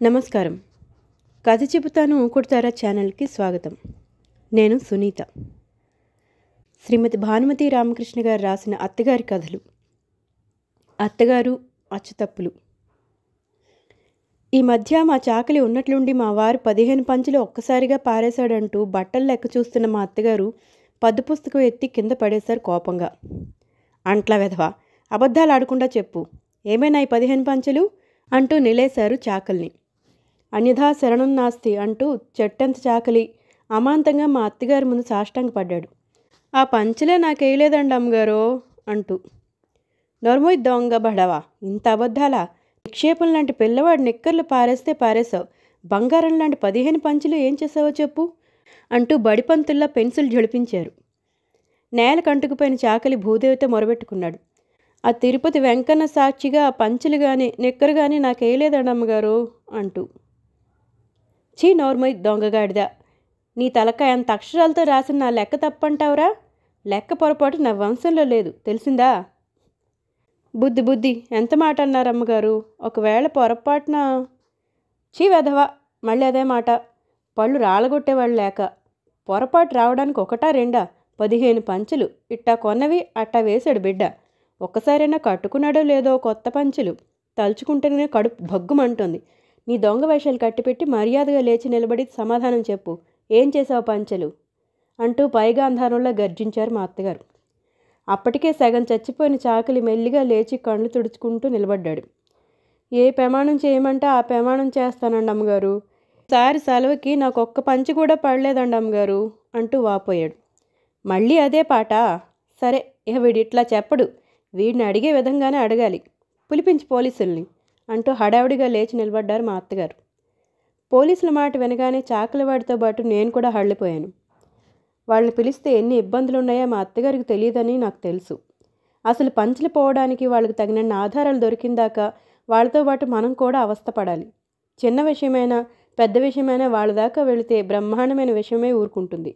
నమస్కారం. కథ చెబుతాను ఊకుడుతారా ఛానల్కి స్వాగతం. నేను సునీత. శ్రీమతి భానుమతి రామకృష్ణ గారు రాసిన అత్తగారి కథలు. అత్తగారు అచ్చుతప్పులు. ఈ మధ్య మా చాకలి ఉన్నట్లుండి మా వారు 15 పంచులు ఒక్కసారిగా పారేశాడంటూ బట్టలు లెక్క చూస్తున్న మా అత్తగారు పద్దు పుస్తకం ఎత్తి కింద పడేశారు కోపంగా. అంట్లా వెధవా, అబద్ధాలు ఆడకుండా చెప్పు, ఏమైనా ఈ 15 పంచులు అంటూ నిలేశారు చాకల్ని. అన్యథా శరణం నాస్తి అంటూ చెట్టంత చాకలి అమాంతంగా మా అత్తగారి ముందు సాష్టాంగపడ్డాడు. ఆ పంచలే నాకేయలేదండి అమ్మగారో అంటూ. నోర్మోయ్ దొంగ బడవా, ఇంత అబద్ధాలా? నిక్షేపం లాంటి పిల్లవాడు నిక్కర్లు పారేస్తే పారేశావు, బంగారం లాంటి 15 పంచులు ఏం చేసావో చెప్పు అంటూ బడిపంతుల్లా పెన్సిల్ జడిపించారు. నేల కంటుకుపోయిన చాకలి భూదేవితో మొరబెట్టుకున్నాడు. ఆ తిరుపతి వెంకన్న సాక్షిగా పంచులు కానీ నిక్కరు కానీ నాకేయలేదండి అమ్మగారు అంటూ. చీ నోర్మై దొంగగాడిదా, నీ తలకాయ అంత అక్షరాలతో రాసిన నా లెక్క తప్పంటావురా? లెక్క పొరపాటు నా వంశంలో లేదు, తెలిసిందా? బుద్ధి బుద్ధి ఎంత మాట అన్నారు అమ్మగారు? ఒకవేళ పొరపాటున. చీ వెధవా, మళ్ళీ అదే మాట. పళ్ళు రాళ్ళగొట్టేవాళ్ళు లేక పొరపాటు రావడానికి ఒకటా రెండా? 15 పంచులు ఇట్టా కొన్నవి అట్టా వేశాడు బిడ్డ. ఒక్కసారైనా కట్టుకున్నాడో లేదో కొత్త పంచులు తలుచుకుంటేనే కడుపు భగ్గుమంటుంది. నీ దొంగ వేషాలు కట్టిపెట్టి మర్యాదగా లేచి నిలబడి సమాధానం చెప్పు, ఏం చేసావు పంచెలు అంటూ పైగాంధారంలో గర్జించారు మా అత్తగారు. అప్పటికే సగం చచ్చిపోయిన చాకలి మెల్లిగా లేచి కళ్ళు తుడుచుకుంటూ నిలబడ్డాడు. ఏ ప్రమాణం చేయమంటే ఆ ప్రమాణం చేస్తానండి అమ్మగారు. ఈసారి సెలవుకి నాకు ఒక్క పంచి కూడా పడలేదండి అమ్మగారు అంటూ వాపోయాడు. మళ్ళీ అదే పాట? సరే, ఇక వీడిట్లా చెప్పడు, వీడిని అడిగే విధంగానే అడగాలి, పిలిపించి పోలీసుల్ని అంటూ హడావుడిగా లేచి నిలబడ్డారు మా అత్తగారు. పోలీసుల మాట వినగానే చాకలివాడితో పాటు నేను కూడా హళ్ళిపోయాను. వాళ్ళని పిలిస్తే ఎన్ని ఇబ్బందులున్నాయో మా అత్తగారికి తెలియదని నాకు తెలుసు. అసలు పంచులు పోవడానికి వాళ్ళకి తగినన్ని ఆధారాలు దొరికిందాకా వాళ్ళతో పాటు మనం కూడా అవస్థపడాలి. చిన్న విషయమైనా పెద్ద విషయమైనా వాళ్ళ దాకా వెళితే బ్రహ్మాండమైన విషయమే ఊరుకుంటుంది.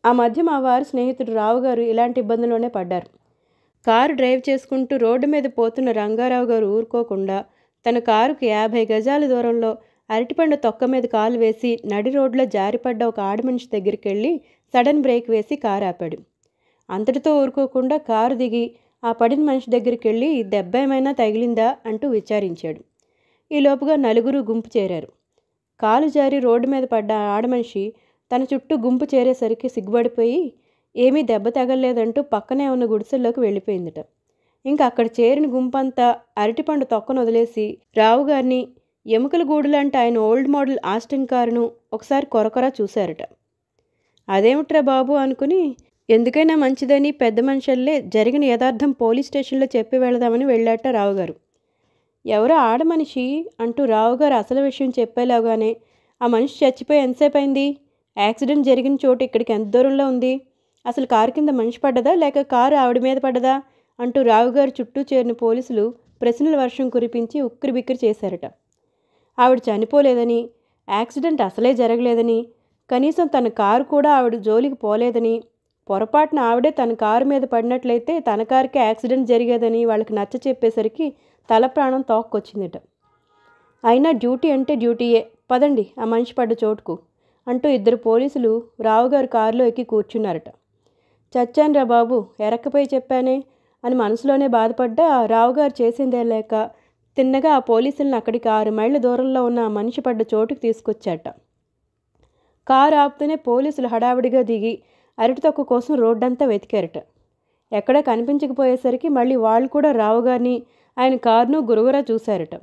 ఆ మధ్య మా వారి స్నేహితుడు రావు గారు ఇలాంటి ఇబ్బందుల్లోనే పడ్డారు. కారు డ్రైవ్ చేసుకుంటూ రోడ్డు మీద పోతున్న రంగారావు గారు ఊరుకోకుండా తన కారుకి 50 గజాల దూరంలో అరటిపండు తొక్క మీద కాలు వేసి నడి రోడ్లో జారిపడ్డ ఒక ఆడమనిషి దగ్గరికి వెళ్ళి సడన్ బ్రేక్ వేసి కారు ఆపాడు. అంతటితో ఊరుకోకుండా కారు దిగి ఆ పడిన మనిషి దగ్గరికి వెళ్ళి దెబ్బ ఏమైనా తగిలిందా అంటూ విచారించాడు. ఈలోపుగా నలుగురు గుంపు చేరారు. కాలు జారి రోడ్డు మీద పడ్డ ఆడమనిషి తన చుట్టూ గుంపు చేరేసరికి సిగ్గుపడిపోయి ఏమీ దెబ్బ తగలలేదంటూ పక్కనే ఉన్న గుడిసెల్లోకి వెళ్ళిపోయిందట. ఇంకా అక్కడ చేరిన గుంపంతా అరటిపండు తొక్కను వదిలేసి రావు గారిని, ఎముకల గూడులాంటి ఆయన ఓల్డ్ మోడల్ ఆస్టిన్ కారును ఒకసారి కొరకొరా చూశారట. అదేమిట్రా బాబు అనుకుని ఎందుకైనా మంచిదని పెద్ద మనుషుల్లే జరిగిన యథార్థం పోలీస్ స్టేషన్లో చెప్పి వెళదామని వెళ్ళాట రావుగారు. ఎవరో ఆడమనిషి అంటూ రావుగారు అసలు విషయం చెప్పేలాగానే, ఆ మనిషి చచ్చిపోయి ఎంతసేపు అయింది? యాక్సిడెంట్ జరిగిన చోటు ఇక్కడికి ఎంత దూరంలో ఉంది? అసలు కారు కింద మనిషి పడ్డదా లేక కారు ఆవిడ మీద పడ్డదా అంటూ రావుగారు చుట్టూ చేరిన పోలీసులు ప్రశ్నల వర్షం కురిపించి ఉక్కిరిబిక్కిరి చేశారట. ఆవిడ చనిపోలేదని, యాక్సిడెంట్ అసలే జరగలేదని, కనీసం తన కారు కూడా ఆవిడ జోలికి పోలేదని, పొరపాటున ఆవిడే తన కారు మీద పడినట్లయితే తన కారుకే యాక్సిడెంట్ జరిగేదని వాళ్ళకి నచ్చ చెప్పేసరికి తల ప్రాణం తోక్కొచ్చిందట. అయినా డ్యూటీ అంటే డ్యూటీయే, పదండి ఆ మనిషి పడ్డ చోటుకు అంటూ 2 పోలీసులు రావుగారు కారులో ఎక్కి కూర్చున్నారట. చచ్చానురా బాబు, ఎరక్కపోయి చెప్పానే అని మనసులోనే బాధపడ్డా రావుగారు చేసిందే లేక తిన్నగా ఆ పోలీసులను అక్కడికి 6 మైళ్ళ దూరంలో ఉన్న ఆ మనిషి పడ్డ చోటుకి తీసుకొచ్చాట. కారు ఆపుతూనే పోలీసులు హడావిడిగా దిగి అరటి తొక్క కోసం రోడ్డంతా వెతికారట. ఎక్కడా కనిపించకపోయేసరికి మళ్ళీ వాళ్ళు కూడా రావుగారిని, ఆయన కారును గురుగురా చూశారట.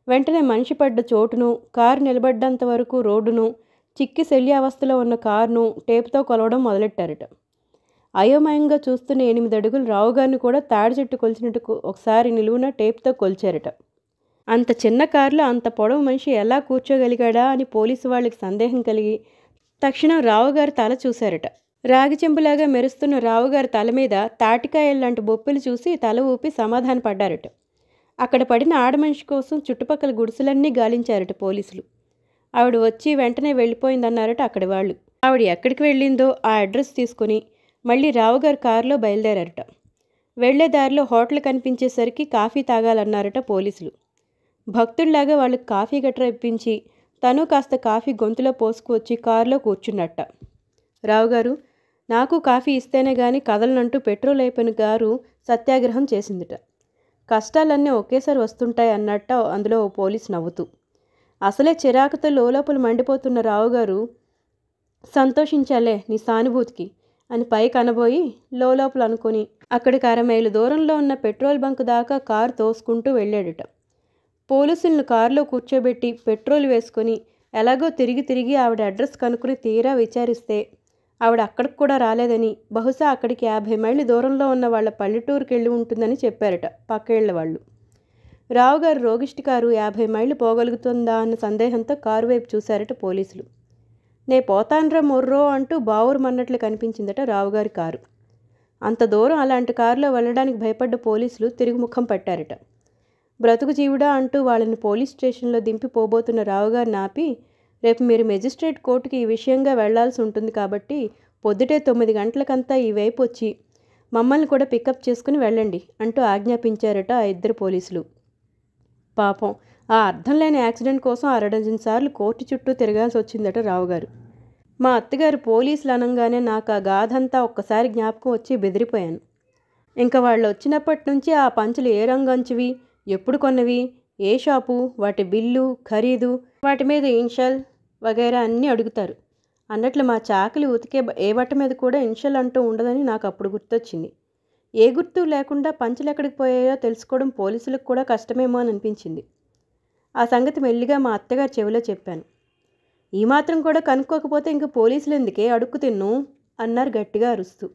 వెంటనే మనిషి పడ్డ చోటును, కారు నిలబడ్డంత వరకు రోడ్డును, చిక్కి శల్యావస్థలో ఉన్న కారును టేపుతో కొలవడం మొదలెట్టారట. అయోమయంగా చూస్తున్న 8 అడుగులు రావుగారిని కూడా తాడి చెట్టు కొలిచినట్టు ఒకసారి నిలువున టేపుతో కొలిచారట. అంత చిన్న కారులో అంత పొడవు మనిషి ఎలా కూర్చోగలిగాడా అని పోలీసు వాళ్ళకి సందేహం కలిగి తక్షణం రావుగారి తల చూశారట. రాగి చెంబులాగా మెరుస్తున్న రావుగారి తల మీద తాటికాయల్లాంటి బొప్పులు చూసి తల ఊపి సమాధాన పడ్డారట. అక్కడ పడిన ఆడమనిషి కోసం చుట్టుపక్కల గుడిసెలన్నీ గాలించారట పోలీసులు. ఆవిడ వచ్చి వెంటనే వెళ్ళిపోయిందన్నారట అక్కడి వాళ్ళు. ఆవిడ ఎక్కడికి వెళ్ళిందో ఆ అడ్రస్ తీసుకుని మళ్ళీ రావుగారి కారులో బయలుదేరారట. వెళ్లే దారిలో హోటల్ కనిపించేసరికి కాఫీ తాగాలన్నారట పోలీసులు. భక్తుడిలాగా వాళ్ళకి కాఫీ గట్రా ఇప్పించి తను కాస్త కాఫీ గొంతులో పోసుకువచ్చి కారులో కూర్చున్నట్ట. రావుగారు నాకు కాఫీ ఇస్తేనే గాని కదలనంటూ పెట్రోల్ అయిపోయిన కారు సత్యాగ్రహం చేసిందిట. కష్టాలన్నీ ఒకేసారి వస్తుంటాయి అన్నట్ట అందులో ఓ పోలీసు నవ్వుతూ. అసలే చిరాకుతో లోపల మండిపోతున్న రావుగారు సంతోషించాలే నీ సానుభూతికి అని పైకి అనబోయి లోపల అనుకుని అక్కడికి 1/2 మైలు దూరంలో ఉన్న పెట్రోల్ బంక్ దాకా కారు తోసుకుంటూ వెళ్ళాడట. పోలీసులను కారులో కూర్చోబెట్టి పెట్రోల్ వేసుకొని ఎలాగో తిరిగి ఆవిడ అడ్రస్ కనుక్కుని తీరా విచారిస్తే ఆవిడ అక్కడికి కూడా రాలేదని, బహుశా అక్కడికి 50 మైళ్ళు దూరంలో ఉన్న వాళ్ళ పల్లెటూరుకి వెళ్ళి ఉంటుందని చెప్పారట పక్కేళ్ల వాళ్ళు. రావుగారు రోగిష్టి కారు 50 మైళ్ళు పోగలుగుతుందా అన్న సందేహంతో కారు వైపు చూశారట పోలీసులు. నే పోతాన్రా మొర్రో అంటూ బావురుమన్నట్లు కనిపించిందట రావుగారి కారు. అంత దూరం అలాంటి కారులో వెళ్ళడానికి భయపడ్డ పోలీసులు తిరిగి ముఖం పట్టారట. బ్రతుకు జీవుడా అంటూ వాళ్ళని పోలీస్ స్టేషన్లో దింపి పోబోతున్న రావుగారిని ఆపి, రేపు మీరు మెజిస్ట్రేట్ కోర్టుకి ఈ విషయంగా వెళ్లాల్సి ఉంటుంది కాబట్టి పొద్దుటే 9 గంటలకంతా ఈ వైపు వచ్చి మమ్మల్ని కూడా పికప్ చేసుకుని వెళ్ళండి అంటూ ఆజ్ఞాపించారట ఆ 2 పోలీసులు. పాపం ఆ అర్థం లేని యాక్సిడెంట్ కోసం 6 డజన్ సార్లు కోర్టు చుట్టూ తిరగాల్సి వచ్చిందట రావుగారు. మా అత్తగారు పోలీసులు అనగానే నాకు ఆ గాథంతా ఒక్కసారి జ్ఞాపకం వచ్చి బెదిరిపోయాను. ఇంకా వాళ్ళు వచ్చినప్పటి నుంచి ఆ పంచులు ఏ రంగంచువి, ఎప్పుడు కొన్నవి, ఏ షాపు, వాటి బిల్లు, ఖరీదు, వాటి మీద ఇన్షల్ వగైరా అన్నీ అడుగుతారు. అన్నట్లు మా చాకలి ఉతికే ఏ బట్ట మీద కూడా ఇన్షల్ అంటూ ఉండదని నాకు అప్పుడు గుర్తొచ్చింది. ఏ గుర్తు లేకుండా పంచులు ఎక్కడికి పోయాయో తెలుసుకోవడం పోలీసులకు కూడా కష్టమేమో అని అనిపించింది. ఆ సంగతి మెల్లిగా మా అత్తగారు చెవిలో చెప్పాను. ఈ మాత్రం కూడా కనుక్కోకపోతే ఇంక పోలీసులు ఎందుకే అడుక్కు తిన్ను అన్నారు గట్టిగా అరుస్తూ.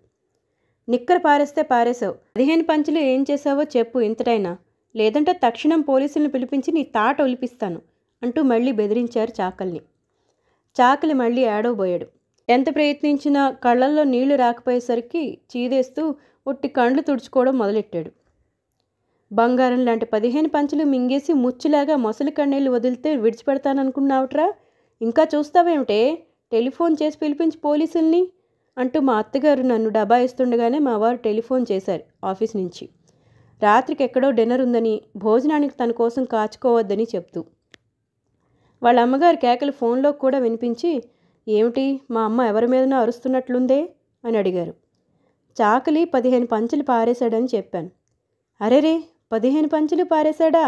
నిక్కర పారేస్తే పారేశావు, 15 పంచులు ఏం చేశావో చెప్పు ఇంతటైనా, లేదంటే తక్షణం పోలీసులను పిలిపించి నీ తాట ఒలిపిస్తాను అంటూ మళ్ళీ బెదిరించారు చాకల్ని. చాకలి మళ్ళీ ఏడవబోయాడు. ఎంత ప్రయత్నించినా కళ్ళల్లో నీళ్లు రాకపోయేసరికి చీదేస్తూ ఒట్టి కండ్లు తుడుచుకోవడం మొదలెట్టాడు. బంగారం లాంటి 15 పంచులు మింగేసి ముచ్చులాగా మొసలి కన్నీళ్లు వదిలితే విడిచిపెడతాననుకున్నావుట్రా, ఇంకా చూస్తావేమిటే, టెలిఫోన్ చేసి పిలిపించి పోలీసుల్ని అంటూ మా అత్తగారు నన్ను డబాయిస్తుండగానే మా వారు టెలిఫోన్ చేశారు ఆఫీస్ నుంచి. రాత్రికి ఎక్కడో డిన్నర్ ఉందని, భోజనానికి తన కోసం కాచుకోవద్దని చెప్తూ. వాళ్ళ అమ్మగారి కేకలు ఫోన్లో కూడా వినిపించి, ఏమిటి మా అమ్మ ఎవరి మీదనో అరుస్తున్నట్లుందే అని అడిగారు. చాకలి 15 పంచులు పారేశాడని చెప్పాను. అరేరే 15 పంచులు పారేశాడా,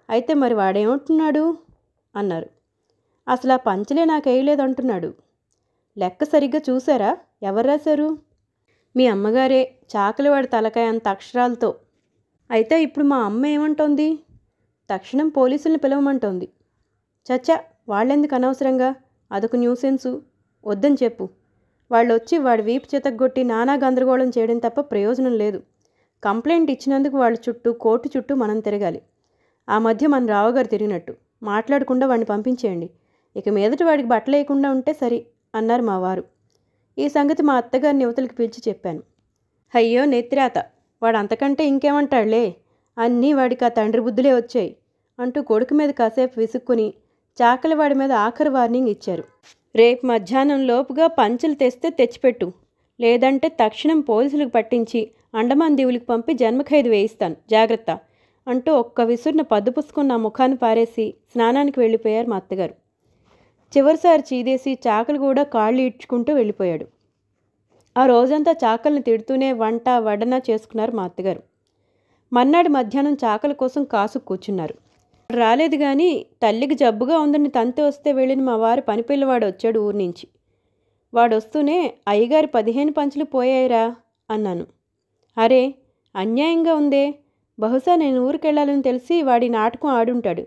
అయితే మరి వాడేమంటున్నాడు అన్నారు. అసలు ఆ పంచులే నాకు వేయలేదంటున్నాడు. లెక్క సరిగ్గా చూసారా, ఎవరు రాశారు? మీ అమ్మగారే, చాకలివాడి తలకాయ అంత అక్షరాలతో. అయితే ఇప్పుడు మా అమ్మ ఏమంటోంది? తక్షణం పోలీసుల్ని పిలవమంటోంది. చచ్చా, వాళ్ళెందుకు అనవసరంగా, అదొక న్యూసెన్సు, వద్దని చెప్పు. వాళ్ళు వచ్చి వాడి వీపు చితగ్గొట్టి నానా గందరగోళం చేయడం తప్ప ప్రయోజనం లేదు. కంప్లైంట్ ఇచ్చినందుకు వాళ్ళ చుట్టూ కోర్టు చుట్టూ మనం తిరగాలి. ఆ మధ్య మన రావుగారు తిరిగినట్టు మాట్లాడకుండా వాడిని పంపించేయండి. ఇక మీదట వాడికి బట్టలు వేయకుండా ఉంటే సరి అన్నారు మా వారు. ఈ సంగతి మా అత్తగారిని యువతలకి పిలిచి చెప్పాను. అయ్యో నెత్తిరాత, వాడు అంతకంటే ఇంకేమంటాడులే, అన్నీ వాడికి ఆ తండ్రి బుద్ధులే వచ్చాయి అంటూ కొడుకు మీద కాసేపు విసుక్కుని చాకలి వాడి మీద ఆఖరి వార్నింగ్ ఇచ్చారు. రేపు మధ్యాహ్నం లోపుగా పంచులు తెస్తే తెచ్చిపెట్టు, లేదంటే తక్షణం పోలీసులకు పట్టించి అండమాన్ దీవులకు పంపి జన్మఖైదు వేయిస్తాను, జాగ్రత్త అంటూ ఒక్క విసురున పద్దు పుస్తకం నా ముఖాన్ని పారేసి స్నానానికి వెళ్ళిపోయారు మా అత్తగారు. చివరిసారి చీదేసి చాకలి కూడా కాళ్ళు ఈడ్చుకుంటూ వెళ్ళిపోయాడు. ఆ రోజంతా చాకల్ని తిడుతూనే వంట వడ్డన చేసుకున్నారు మా అత్తగారు. మర్నాడు మధ్యాహ్నం చాకలి కోసం కాసు కూర్చున్నారు. రాలేదు కానీ తల్లికి జబ్బుగా ఉందని తంతి వస్తే వెళ్ళిన మా వారి పనిపిల్లవాడు వచ్చాడు ఊరి నుంచి. వాడొస్తూనే అయ్యగారి 15 పంచులు పోయాయిరా అన్నాను. అరే అన్యాయంగా ఉందే, బహుశా నేను ఊరికెళ్ళాలని తెలిసి వాడి నాటకం ఆడుంటాడు.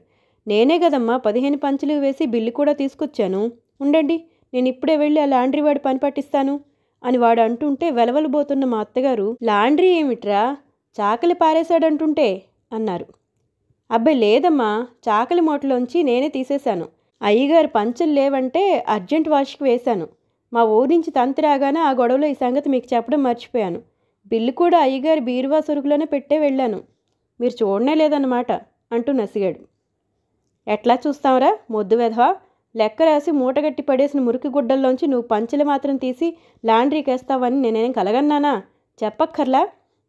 నేనే కదమ్మా 15 పంచులు వేసి బిల్లు కూడా తీసుకొచ్చాను, ఉండండి నేను ఇప్పుడే వెళ్ళి ఆ లాండ్రీ వాడి పని పట్టిస్తాను అని వాడు అంటుంటే వెలవలబోతున్న మా అత్తగారు, లాండ్రీ ఏమిట్రా, చాకలి పారేశాడంటుంటే అన్నారు. అబ్బాయి లేదమ్మా, చాకలి మూటలోంచి నేనే తీసేశాను. అయ్యగారు పంచులు లేవంటే అర్జెంట్ వాష్కి వేశాను. మా ఊరి నుంచి తంతి రాగానే ఆ గొడవలో ఈ సంగతి మీకు చెప్పడం మర్చిపోయాను. బిల్లు కూడా అయ్యగారి బీరువా సరుకులోనే పెట్టే వెళ్ళాను, మీరు చూడనే లేదన్నమాట అంటూ నసిగాడు. ఎట్లా చూస్తావురా మొద్దు వెధవా, లెక్క రాసి మూటగట్టి పడేసిన మురికి గుడ్డల్లోంచి నువ్వు పంచెలు మాత్రం తీసి లాండ్రీకి వేస్తావని నేనేం కలగన్నానా, చెప్పక్కర్లా.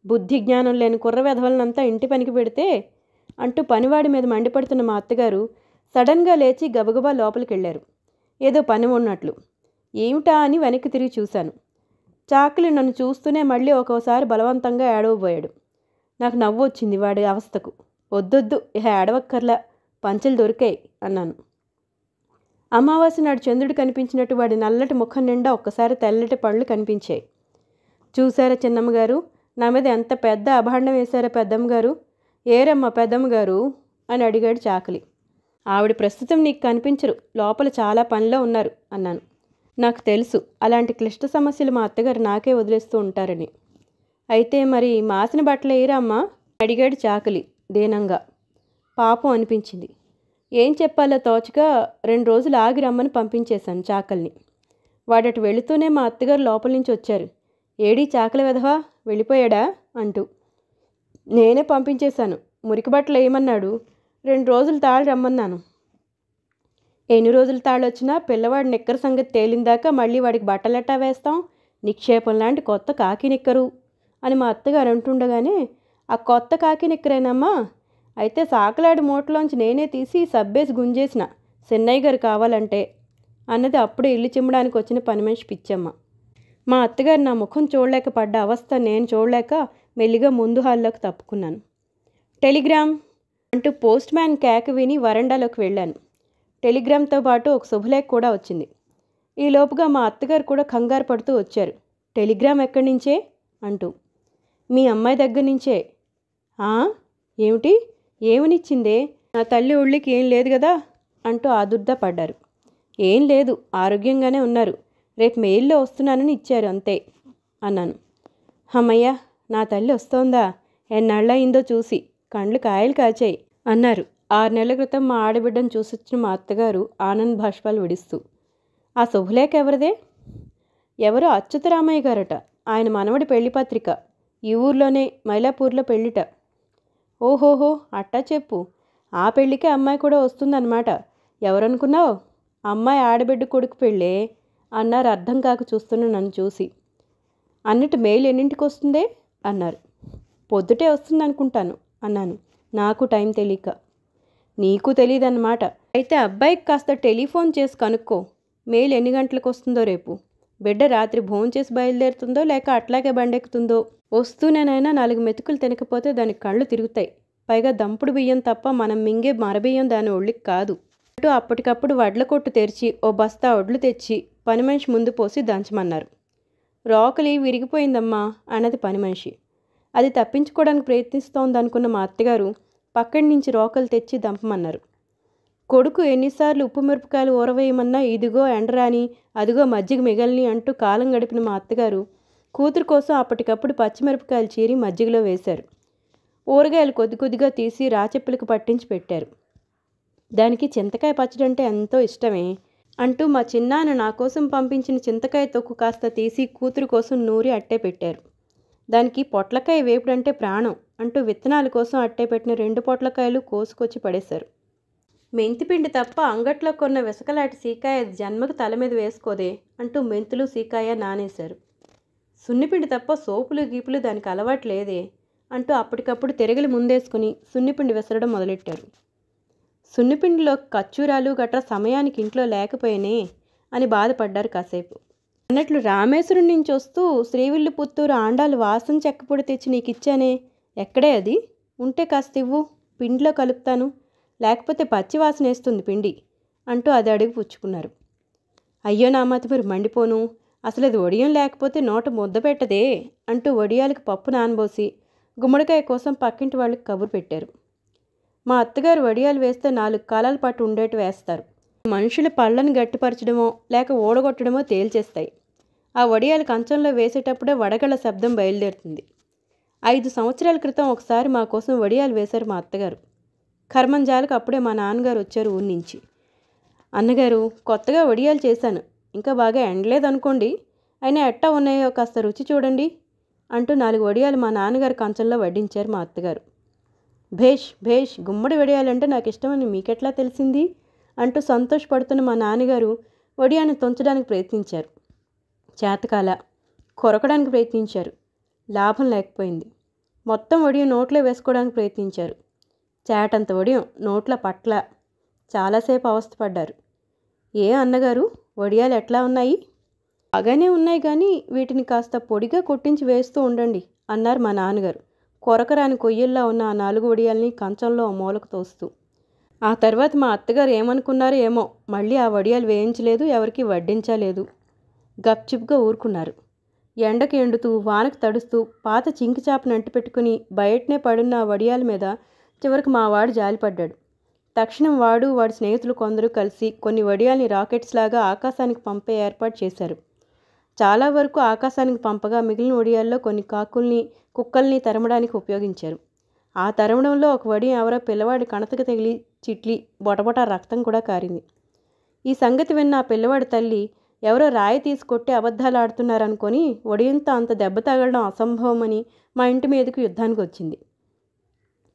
బుద్ధి జ్ఞానం లేని కుర్ర వెధవలనంతా ఇంటి పనికి పెడితే అంటూ పనివాడి మీద మండిపడుతున్న మా అత్తగారు సడన్గా లేచి గబగబా లోపలికి వెళ్ళారు, ఏదో పని ఉన్నట్లు. ఏమిటా అని వెనక్కి తిరిగి చూశాను. చాకలి నన్ను చూస్తూనే మళ్ళీ ఒక్కోసారి బలవంతంగా ఏడవబోయాడు. నాకు నవ్వు వచ్చింది వాడి అవస్థకు. వద్దొద్దు, ఇహ ఏడవక్కర్లా, పంచెలు దొరికాయి అన్నాను. అమావాస్య నాడు చంద్రుడు కనిపించినట్టు వాడి నల్లటి ముఖం నిండా ఒక్కసారి తెల్లటి పళ్ళు కనిపించాయి. చూశారా చిన్నమ్మగారు, నా మీద ఎంత పెద్ద అభాండం వేశారా పెద్దమ్మగారు? ఏరమ్మా పెద్దమ్మగారు అని అడిగాడు చాకలి. ఆవిడ ప్రస్తుతం నీకు కనిపించరు, లోపల చాలా పనిలో ఉన్నారు అన్నాను. నాకు తెలుసు, అలాంటి క్లిష్ట సమస్యలు మా అత్తగారు నాకే వదిలేస్తూ ఉంటారని. అయితే మరి మాసిన బట్టలు వేయరామ్మా అడిగాడు చాకలి దీనంగా. పాపం అనిపించింది. ఏం చెప్పాలో తోచక 2 రోజులు ఆగి రమ్మని పంపించేశాను చాకల్ని. వాడటు వెళుతూనే మా అత్తగారు లోపల నుంచి వచ్చారు. ఏడీ చాకలి వెధవా, వెళ్ళిపోయాడా అంటూ. నేనే పంపించేశాను, మురికి బట్టలు వేయమన్నాడు. 2 రోజులు తాళి రమ్మన్నాను. ఎన్ని రోజులు తాళొచ్చినా పిల్లవాడి నిక్కర సంగతి తేలిందాకా మళ్ళీ వాడికి బట్టలెట్టా వేస్తాం, నిక్షేపం లాంటి కొత్త కాకి నిక్కరు అని మా అత్తగారు అంటుండగానే, ఆ కొత్త కాకి నిక్కరేనమ్మా, అయితే సాకలాడి మూటలోంచి నేనే తీసి సబ్బేసి గుంజేసిన, చెన్నయ్య గారు కావాలంటే అన్నది అప్పుడే ఇల్లు చిమ్మడానికి వచ్చిన పని మనిషి పిచ్చమ్మ. మా అత్తగారు నా ముఖం చూడలేక పడ్డ అవస్థ నేను చూడలేక మెల్లిగా ముందు హాల్లోకి తప్పుకున్నాను. టెలిగ్రామ్ అంటూ పోస్ట్ మ్యాన్ కేక విని వరండాలోకి వెళ్ళాను. టెలిగ్రామ్తో పాటు ఒక శుభలేఖ కూడా వచ్చింది. ఈ లోపుగా మా అత్తగారు కూడా కంగారు పడుతూ వచ్చారు. టెలిగ్రామ్ ఎక్కడి నుంచే అంటూ. మీ అమ్మాయి దగ్గర నుంచే. ఏమిటి, ఏమనిచ్చిందే? నా తల్లి ఒళ్ళికి ఏం లేదు కదా అంటూ ఆదుర్దా పడ్డారు. ఏం లేదు, ఆరోగ్యంగానే ఉన్నారు, రేపు మెయిల్లో వస్తున్నానని ఇచ్చారు అంతే అన్నాను. అమ్మయ్య, నా తల్లి వస్తోందా, ఎన్నాళ్ళయిందో చూసి, కండ్లు కాయలు కాచాయి అన్నారు 6 నెలల క్రితం మా ఆడబిడ్డను చూసొచ్చిన మా అత్తగారు ఆనంద్ బాష్పాలు విడుస్తూ. ఆ శుభలేఖ ఎవరిదే? ఎవరో అచ్యుతరామయ్య గారట, ఆయన మనవడి పెళ్లి పత్రిక, ఈ ఊర్లోనే మైలాపూర్లో పెళ్ళిట. ఓహోహో, అట్టా చెప్పు. ఆ పెళ్ళికే అమ్మాయి కూడా వస్తుందన్నమాట. ఎవరనుకున్నావు? అమ్మాయి ఆడబిడ్డ కొడుకు పెళ్ళే అన్నారు అర్థం కాక చూస్తున్న నన్ను చూసి. అన్నట్టు మెయిల్ ఎన్నింటికి వస్తుందే అన్నారు. పొద్దుటే వస్తుంది అనుకుంటాను అన్నాను, నాకు టైం తెలియక. నీకు తెలియదన్నమాట. అయితే అబ్బాయికి కాస్త టెలిఫోన్ చేసి కనుక్కో, మెయిల్ ఎన్ని గంటలకు వస్తుందో రేపు. బిడ్డ రాత్రి భోంచేసి బయలుదేరుతుందో లేక అట్లాగే బండెక్కుతుందో. వస్తూనేనైనా 4 మెతుకులు తినకపోతే దానికి కళ్ళు తిరుగుతాయి. పైగా దంపుడు బియ్యం తప్ప మనం మింగే మరబియ్యం దాని ఒళ్ళికి కాదు అంటూ అప్పటికప్పుడు వడ్ల కొట్టు తెరిచి ఓ బస్తా వడ్లు తెచ్చి పని మనిషి ముందు పోసి దంచమన్నారు. రోకలి విరిగిపోయిందమ్మా అన్నది పని మనిషి. అది తప్పించుకోవడానికి ప్రయత్నిస్తోందనుకున్న మా అత్తగారు పక్కడి నుంచి రోకలు తెచ్చి దంపమన్నారు. కొడుకు ఎన్నిసార్లు ఉప్పు మిరపకాయలు ఊరవేయమన్నా ఇదిగో ఎండరాని, అదిగో మజ్జిగ మిగల్ని అంటూ కాలం గడిపిన మా అత్తగారు కూతురు కోసం అప్పటికప్పుడు పచ్చిమిరపకాయలు చీరి మజ్జిగలో వేశారు. ఊరగాయలు కొద్ది కొద్దిగా తీసి రాచెప్పులకు పట్టించి పెట్టారు. దానికి చింతకాయ పచ్చడి అంటే ఎంతో ఇష్టమే అంటూ మా చిన్నాన్న నా కోసం పంపించిన చింతకాయ తొక్కు కాస్త తీసి కూతురు కోసం నూరి అట్టే పెట్టారు. దానికి పొట్లకాయ వేపుడంటే ప్రాణం అంటూ విత్తనాల కోసం అట్టే పెట్టిన 2 పొట్లకాయలు కోసుకొచ్చి పడేశారు. మెంతిపిండి తప్ప అంగట్లో కొన్న విసకలాంటి సీకాయ జన్మకు తల మీద వేసుకోదే అంటూ మెంతులు సీకాయ నానేశారు. సున్నిపిండి తప్ప సోపులు గీపులు దానికి అలవాటు లేదే అంటూ అప్పటికప్పుడు తిరగలి ముందేసుకుని సున్నిపిండి విసరడం మొదలెట్టారు. సున్నిపిండిలో ఖర్జూరాలు గట్రా సమయానికి ఇంట్లో లేకపోయినే అని బాధపడ్డారు కాసేపు. అన్నట్లు రామేశ్వరం నుంచి వస్తూ శ్రీవిల్లిపుత్తూరు ఆండాలు వాసన చెక్కపొడి తెచ్చి నీకు ఇచ్చానే, ఎక్కడే అది? ఉంటే కాస్త ఇవ్వు, పిండిలో కలుపుతాను, లేకపోతే పచ్చి వాసన వేస్తుంది పిండి అంటూ అది అడిగి పుచ్చుకున్నారు. అయ్యో నా మతి మీరు మండిపోను, అసలు అది వడియం లేకపోతే నోట ముద్ద పెట్టదే అంటూ వడియాలకు పప్పు నానబోసి గుమ్మడికాయ కోసం పక్కింటి వాళ్ళకి కబురు పెట్టారు. మా అత్తగారు వడియాలు వేస్తే 4 కాలాల పాటు ఉండేట్టు వేస్తారు. మనుషుల పళ్ళను గట్టిపరచడమో లేక ఓడగొట్టడమో తేల్చేస్తాయి. ఆ వడియాలు కంచంలో వేసేటప్పుడే వడగళ్ళ శబ్దం బయలుదేరుతుంది. 5 సంవత్సరాల క్రితం ఒకసారి మా కోసం వడియాలు వేశారు మా అత్తగారు. కర్మంజాలకు అప్పుడే మా నాన్నగారు వచ్చారు ఊరి నుంచి. అన్నగారు, కొత్తగా వడియాలు చేశాను, ఇంకా బాగా ఎండలేదనుకోండి, అయినా ఎట్టా ఉన్నాయో కాస్త రుచి చూడండి అంటూ 4 వడియాలు మా నాన్నగారు కంచంలో వడ్డించారు మా అత్తగారు. భేష్ భేష్, గుమ్మడి వడియాలంటే నాకు ఇష్టమని మీకెట్లా తెలిసింది అంటూ సంతోషపడుతున్న మా నాన్నగారు వడియాన్ని తుంచడానికి ప్రయత్నించారు. చేతకాల. కొరకడానికి ప్రయత్నించారు. లాభం లేకపోయింది. మొత్తం వడియం నోట్లో వేసుకోవడానికి ప్రయత్నించారు. చేటంత వడియం నోట్ల పట్ల చాలాసేపు అవస్థపడ్డారు. ఏ అన్నగారు, వడియాలు ఎట్లా ఉన్నాయి? బాగానే ఉన్నాయి కానీ వీటిని కాస్త పొడిగా కొట్టించి వేస్తూ ఉండండి అన్నారు మా నాన్నగారు, కొరకరాని కొయ్యల్లా ఉన్న ఆ 4 వడియాల్ని కంచంలో మూలకు తోస్తూ. ఆ తర్వాత మా అత్తగారు ఏమనుకున్నారో ఏమో, మళ్ళీ ఆ వడియాలు వేయించలేదు, ఎవరికి వడ్డించలేదు. గప్చిప్గా ఊరుకున్నారు. ఎండకి ఎండుతూ వానకు తడుస్తూ పాత చింకి చాపను అంటిపెట్టుకుని బయటనే పడున్న ఆ వడియాల మీద చివరికి మా వాడు జాలిపడ్డాడు. తక్షణం వాడు వాడి స్నేహితులు కొందరు కలిసి కొన్ని వడియాల్ని రాకెట్స్ లాగా ఆకాశానికి పంపే ఏర్పాటు చేశారు. చాలా వరకు ఆకాశానికి పంపగా మిగిలిన వడియాల్లో కొన్ని కాకుల్ని కుక్కల్ని తరమడానికి ఉపయోగించారు. ఆ తరమడంలో ఒక వడియం ఎవరో పిల్లవాడి కణతకు తగిలి చిట్లి బొటబొట రక్తం కూడా కారింది. ఈ సంగతి విన్న ఆ పిల్లవాడి తల్లి ఎవరో రాయి తీసుకొట్టి అబద్ధాలు ఆడుతున్నారనుకొని వడియంతో అంత దెబ్బ తగలడం అసంభవమని మా ఇంటి మీదకు యుద్ధానికి వచ్చింది.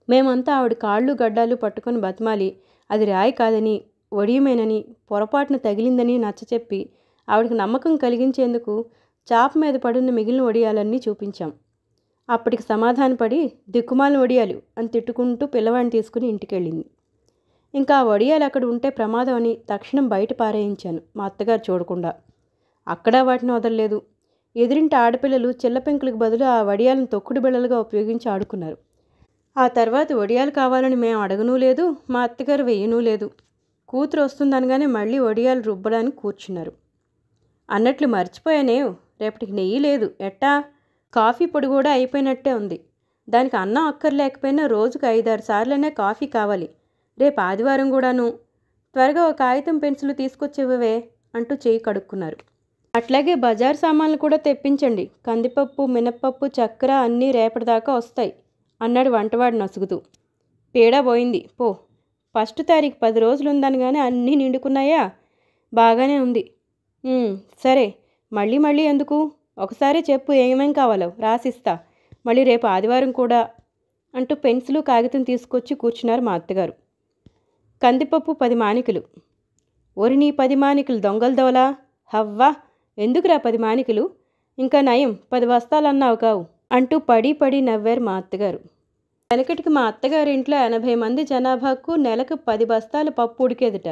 మేమంతా ఆవిడ కాళ్ళు గడ్డాలు పట్టుకొని బతిమాలి అది రాయి కాదని, వడియమేనని, పొరపాటున తగిలిందని నచ్చచెప్పి ఆవిడకి నమ్మకం కలిగించేందుకు చాప మీద పడున్న మిగిలిన వడియాలన్నీ చూపించాం. అప్పటికి సమాధానపడి దిక్కుమాలిన వడియాలు అని తిట్టుకుంటూ పిల్లవాడిని తీసుకుని ఇంటికెళ్ళింది. ఇంకా ఆ వడియాలు అక్కడ ఉంటే ప్రమాదం అని తక్షణం బయట పారేయించాను, మా అత్తగారు చూడకుండా. అక్కడ వాటిని వదలలేదు. ఎదురింటి ఆడపిల్లలు చిల్లపెంకులకు బదులు ఆ వడియాలను తొక్కుడు బిళ్ళలుగా ఉపయోగించి ఆడుకున్నారు. ఆ తర్వాత వడియాలు కావాలని మేము అడగనూ లేదు, మా అత్తగారు వేయనూ లేదు. కూతురు వస్తుందనగానే మళ్ళీ వడియాలు రుబ్బడానికి కూర్చున్నారు. అన్నట్లు మర్చిపోయానే, రేపటికి నెయ్యి లేదు ఎట్టా? కాఫీ పొడి కూడా అయిపోయినట్టే ఉంది. దానికి అన్నం అక్కర్లేకపోయినా రోజుకు 5-6 సార్లైనా కాఫీ కావాలి. రేపు ఆదివారం కూడాను. త్వరగా ఒక కాగితం పెన్సిల్ తీసుకొచ్చివ్వవే అంటూ చేయి కడుక్కున్నారు. అట్లాగే బజార్ సామాన్లు కూడా తెప్పించండి, కందిపప్పు, మినప్పప్పు, చక్కెర అన్నీ రేపటిదాకా వస్తాయి అన్నాడు వంటవాడు నసుగుతూ. పీడా పోయింది పో. 1 తారీఖు 10 రోజులు ఉందనగానే అన్నీ నిండుకున్నాయా? బాగానే ఉంది. సరే, మళ్ళీ మళ్ళీ ఎందుకు? ఒకసారి చెప్పు ఏమేం కావాలో రాసిస్తా, మళ్ళీ రేపు ఆదివారం కూడా అంటూ పెన్సిలు కాగితం తీసుకొచ్చి కూర్చున్నారు మా అత్తగారు. కందిపప్పు 10 మానికలు. ఒరి నీ 10 మానికలు దొంగలు దోలా? హవ్వా, ఎందుకురా 10 మానికలు? ఇంకా నయం 10 బస్తాలన్నావు కావు అంటూ పడి పడి నవ్వారు మా అత్తగారు. వెనకటికి మా అత్తగారింట్లో 80 మంది జనాభాకు నెలకు 10 బస్తాలు పప్పు ఉడికేదిట.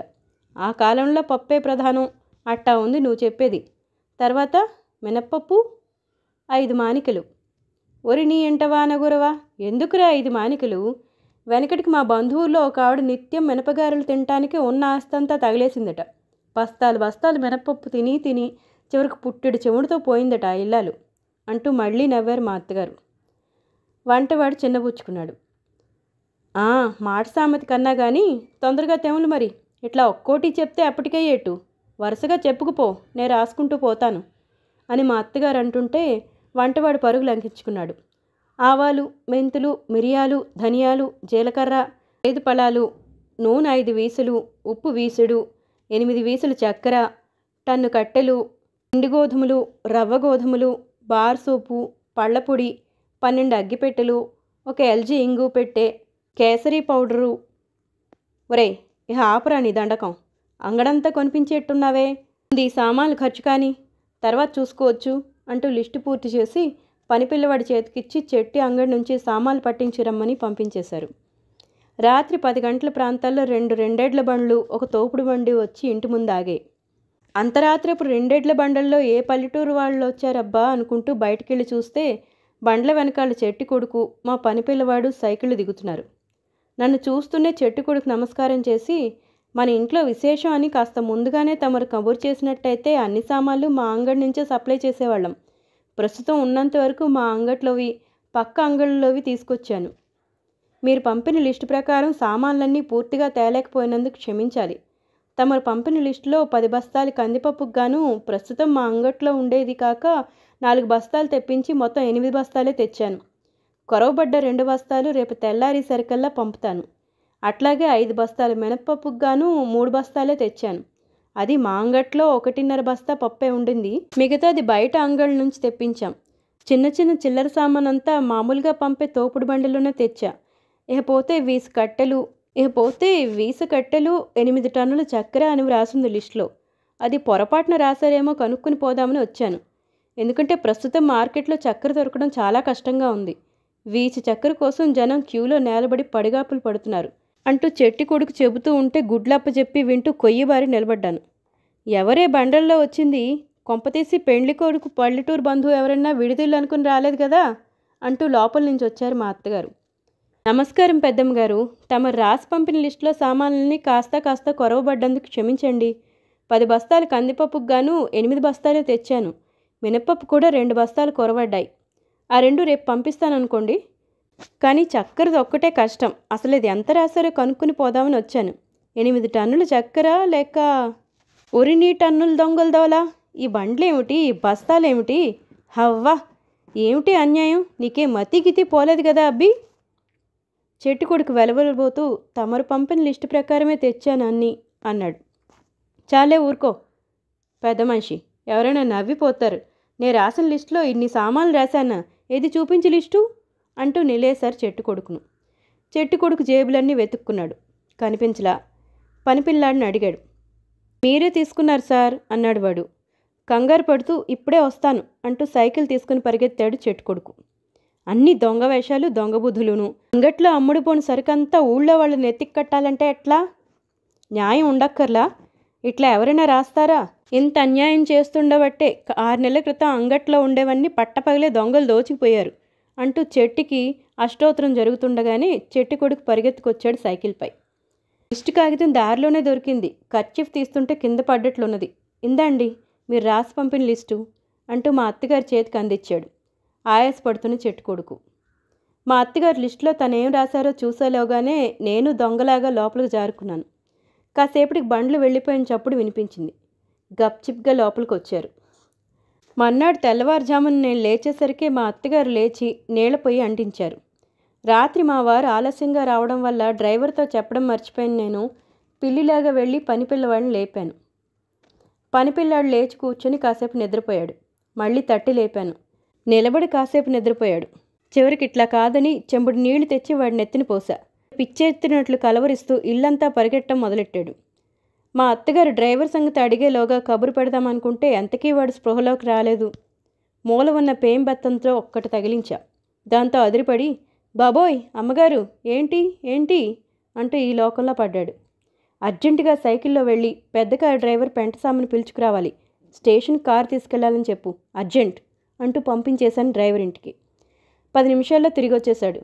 ఆ కాలంలో పప్పే ప్రధానం అట్టా ఉంది నువ్వు చెప్పేది. తర్వాత మినప్పప్పు 5 మానికలు. ఒరి నీ ఎంటవా నగురవా, ఎందుకురా 5 మానికలు? వెనకటికి మా బంధువుల్లో ఒక ఆవిడ నిత్యం మినపగారెలు తినటానికి ఉన్న ఆస్తంతా తగిలేసిందట. బస్తాలు బస్తాలు మినప్పప్పు తిని తిని చివరికి పుట్టెడు చెవుడితో పోయిందట ఆ ఇల్లాలు అంటూ మళ్ళీ నవ్వారు మా అత్తగారు. వంటవాడు చిన్నబుచ్చుకున్నాడు. మాట సామెత కన్నా కానీ తొందరగా తెములు మరి, ఇట్లా ఒక్కోటి చెప్తే అప్పటికే ఏటు, వరుసగా చెప్పుకుపో, నేను రాసుకుంటూ పోతాను అని మా అత్తగారు అంటుంటే వంటవాడు పరుగులు లంకించుకున్నాడు. ఆవాలు, మెంతులు, మిరియాలు, ధనియాలు, జీలకర్ర 5 పళాలు, నూనె 5 వీసులు, ఉప్పు వీసుడు, 8 వీసులు చక్కెర, టన్ను కట్టెలు, పిండి గోధుమలు, రవ్వ గోధుమలు, బార్ సోపు, పళ్ళపొడి, 12 అగ్గిపెట్టెలు, 1 LG ఇంగు పెట్టె, కేసరి పౌడరు. ఒరే, ఇహ ఆపరా నీ దండకం, అంగడంతా కొనిపించేట్టున్నావే. ఈ సామాన్లు ఖర్చు కానీ తర్వాత చూసుకోవచ్చు అంటూ లిస్టు పూర్తి చేసి పనిపిల్లవాడి చేతికిచ్చి చెట్టి అంగడి నుంచి సామాన్లు పట్టించి రమ్మని పంపించేశారు. రాత్రి 10 గంటల ప్రాంతాల్లో 2 రెండేళ్ల బండ్లు, 1 తోపుడు బండి వచ్చి ఇంటి ముందు ఆగాయి. అంతరాత్రప్పుడు 2 ఎడ్ల బండల్లో ఏ పల్లెటూరు వాళ్ళు వచ్చారబ్బా అనుకుంటూ బయటికెళ్ళి చూస్తే బండ్ల వెనకాల చెట్టి కొడుకు, మా పనిపిల్లవాడు సైకిళ్ళు దిగుతున్నారు. నన్ను చూస్తూనే చెట్టు కొడుకు నమస్కారం చేసి, మన ఇంట్లో విశేషం అని కాస్త ముందుగానే తమరు కబురు చేసినట్టయితే అన్ని సామాన్లు మా అంగడి నుంచే సప్లై చేసేవాళ్ళం. ప్రస్తుతం ఉన్నంత వరకు మా అంగట్లోవి, పక్క అంగళ్ళలోవి తీసుకొచ్చాను. మీరు పంపిన లిస్టు ప్రకారం సామాన్లన్నీ పూర్తిగా తేలేకపోయినందుకు క్షమించాలి. తమరు పంపిన లిస్టులో 10 బస్తాలు కందిపప్పుకు గాను ప్రస్తుతం మా అంగట్లో ఉండేది కాక 4 బస్తాలు తెప్పించి మొత్తం 8 బస్తాలే తెచ్చాను. కొరవబడ్డ 2 బస్తాలు రేపు తెల్లారి సరికల్లా పంపుతాను. అట్లాగే 5 బస్తాలు మినప్పప్పుకు గాను 3 బస్తాలే తెచ్చాను. అది మా అంగట్లో 1.5 బస్తా పప్పే ఉండింది, మిగతాది బయట అంగళ్ళ నుంచి తెప్పించాం. చిన్న చిన్న చిల్లర సామానంతా మామూలుగా పంపే తోపుడు బండిలోనే తెచ్చా. ఇకపోతే వీస కట్టెలు 8 టన్నుల చక్కెర అని వ్రాసింది లిస్టులో. అది పొరపాటున రాశారేమో కనుక్కుని పోదామని వచ్చాను. ఎందుకంటే ప్రస్తుతం మార్కెట్లో చక్కెర దొరకడం చాలా కష్టంగా ఉంది. వీచి చక్కెర కోసం జనం క్యూలో నేలబడి పడిగాపులు పడుతున్నారు అంటూ చెట్టి కొడుకు చెబుతూ ఉంటే గుడ్లప్ప చెప్పి వింటూ కొయ్యబారి నిలబడ్డాను. ఎవరే బండల్లో వచ్చింది? కొంపతీసి పెండ్లి కొడుకు పల్లెటూరు బంధువు ఎవరన్నా విడిదిల్లు అనుకుని రాలేదు కదా అంటూ లోపల నుంచి వచ్చారు మా అత్తగారు. నమస్కారం పెద్దమ్మగారు, తమ రాసి పంపిన లిస్టులో సామాన్లని కాస్త కొరవబడ్డందుకు క్షమించండి. 10 బస్తాలు కందిపప్పుకు గాను 8 బస్తాలే తెచ్చాను. మినపప్పు కూడా 2 బస్తాలు కొరవడ్డాయి. ఆ 2 రేపు పంపిస్తాననుకోండి. కానీ చక్కెరది ఒక్కటే కష్టం. అసలు ఇది ఎంత రాశారో కనుక్కుని పోదామని వచ్చాను. 8 టన్నుల చక్కెర లేక ఉరిని టన్నుల దొంగల దోలా? ఈ బండ్లేమిటి, ఈ బస్తాలేమిటి? హవ్వా, ఏమిటి అన్యాయం? నీకే మతిగితి పోలేదు కదా అబ్బి? చెట్టు కొడుకు వెలవెలబోతూ తమరు పంపిన లిస్టు ప్రకారమే తెచ్చాను అన్నీ అన్నాడు. చాలే ఊరుకో పెద్ద మనిషి, ఎవరైనా నవ్విపోతారు. నేను రాసిన లిస్టులో ఇన్ని సామాన్లు రాశానా? ఏది చూపించి లిస్టు అంటూ నిలేశారు చెట్టు కొడుకును. చెట్టు కొడుకు జేబులన్నీ వెతుక్కున్నాడు. కనిపించలా. పనిపిల్లాడిని అడిగాడు. మీరే తీసుకున్నారు సార్ అన్నాడు వాడు. కంగారు పడుతూ ఇప్పుడే వస్తాను అంటూ సైకిల్ తీసుకుని పరిగెత్తాడు చెట్టు కొడుకు. అన్ని దొంగ వేషాలు, దొంగ బుద్ధులును. అంగట్లో అమ్ముడుపోని సరికంతా ఊళ్ళో వాళ్ళు నెత్తికి కట్టాలంటే ఎట్లా? న్యాయం ఉండక్కర్లా? ఇట్లా ఎవరైనా రాస్తారా? ఇంత అన్యాయం చేస్తుండబట్టే 6 నెలల క్రితం అంగట్లో ఉండేవన్నీ పట్టపగలే దొంగలు దోచిపోయారు అంటూ చెట్టుకి అష్టోత్తరం జరుగుతుండగానే చెట్టు కొడుకు పరిగెత్తుకొచ్చాడు సైకిల్పై. లిస్టు కాగితం దారిలోనే దొరికింది. కర్చీఫ్ తీస్తుంటే కింద పడ్డట్లున్నది. ఇందండి మీరు రాసి పంపిన లిస్టు అంటూ మా అత్తగారి చేతికి అందించాడు ఆయాసపడుతున్న చెట్టు కొడుకు. మా అత్తగారి లిస్టులో తనేం రాశారో చూసేలోగానే నేను దొంగలాగా లోపలికి జారుకున్నాను. కాసేపటికి బండ్లు వెళ్ళిపోయిన చప్పుడు వినిపించింది. గప్చిప్గా లోపలికి వచ్చారు. మర్నాడు తెల్లవారుజామున నేను లేచేసరికి మా అత్తగారు లేచి నీళ్ల పొయ్యి అంటించారు. రాత్రి మా వారు ఆలస్యంగా రావడం వల్ల డ్రైవర్తో చెప్పడం మర్చిపోయిన నేను పిల్లిలాగా వెళ్ళి పనిపిల్లవాడిని లేపాను. పనిపిల్లాడు లేచి కూర్చొని కాసేపు నిద్రపోయాడు. మళ్ళీ తట్టి లేపాను. నిలబడి కాసేపు నిద్రపోయాడు. చివరికి ఇట్లా కాదని చెంబుడు నీళ్లు తెచ్చి వాడి నెత్తిని పోసా. పిచ్చెత్తినట్లు కలవరిస్తూ ఇల్లంతా పరిగెట్టడం మొదలెట్టాడు. మా అత్తగారు డ్రైవర్ సంగతి అడిగేలోగా కబురు పెడదామనుకుంటే ఎంతకీ వాడు స్పృహలోకి రాలేదు. మూల ఉన్న పేం బెత్తంతో ఒక్కటి తగిలించా. దాంతో అదిరిపడి బాబోయ్ అమ్మగారు ఏంటి అంటూ ఈ లోకంలో పడ్డాడు. అర్జెంటుగా సైకిల్లో వెళ్ళి పెద్ద కారు డ్రైవర్ పెంటసామిని పిలుచుకురావాలి, స్టేషన్ కారు తీసుకెళ్లాలని చెప్పు, అర్జెంట్ అంటూ పంపించేశాను డ్రైవర్ ఇంటికి. 10 నిమిషాల్లో తిరిగి వచ్చేశాడు.